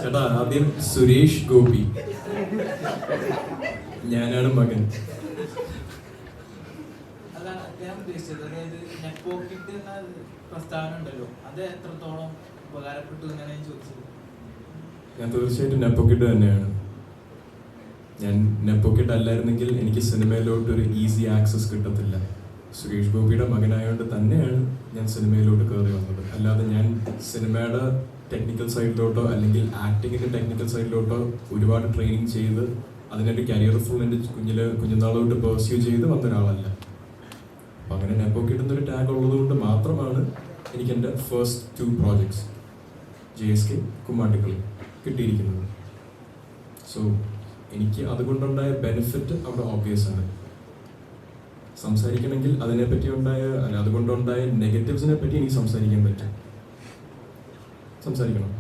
ചേട്ടാ ആദ്യം സുരേഷ് ഗോപി, ഞാനാണ് മകൻ. അതാണ് അദ്ദേഹം ഉദ്ദേശിച്ചത്. അതായത് നെറ്റ്പോക്കറ്റ് എന്ന പ്രസ്താവന ഉണ്ടല്ലോ, അത് എത്രത്തോളം ഉപകാരപ്പെട്ടു എന്നാണ് ഞാൻ ചോദിച്ചത്. ഞാൻ തീർച്ചയായിട്ടും നെപ്പോക്കറ്റ് തന്നെയാണ്. ഞാൻ നെപ്പോക്കറ്റ് അല്ലായിരുന്നെങ്കിൽ എനിക്ക് സിനിമയിലോട്ട് ഒരു ഈസി ആക്സസ് കിട്ടത്തില്ല. സുരേഷ് ഗോപിയുടെ മകനായതുകൊണ്ട് തന്നെയാണ് ഞാൻ സിനിമയിലോട്ട് കയറി വന്നത്. അല്ലാതെ ഞാൻ സിനിമയുടെ ടെക്നിക്കൽ സൈഡിലോട്ടോ അല്ലെങ്കിൽ ആക്ടിങ്ങിൻ്റെ ടെക്നിക്കൽ സൈഡിലോട്ടോ ഒരുപാട് ട്രെയിനിങ് ചെയ്ത് അതിനൊരു കരിയർ ഫുൾ എൻ്റെ കുഞ്ഞുനാളോട്ട് പെർസ്യൂ ചെയ്ത് വന്ന ഒരാളല്ല. അപ്പം അങ്ങനെ നെപ്പോക്കറ്റ് എന്നൊരു ടാഗ് ഉള്ളതുകൊണ്ട് മാത്രമാണ് എനിക്ക് എൻ്റെ ഫസ്റ്റ് 2 പ്രോജക്ട്സ് JSK, കുമ്മാട്ടിക്കളി കിട്ടിയിരിക്കുന്നത്. സോ എനിക്ക് അതുകൊണ്ടുണ്ടായ ബെനിഫിറ്റ് അവിടെ ഓബ്വിയസ് ആണ്. സംസാരിക്കണമെങ്കിൽ അതിനെപ്പറ്റി അതുകൊണ്ടുണ്ടായ നെഗറ്റീവ്സിനെ പറ്റി എനിക്ക് സംസാരിക്കാൻ പറ്റും. സംസാരിക്കണം.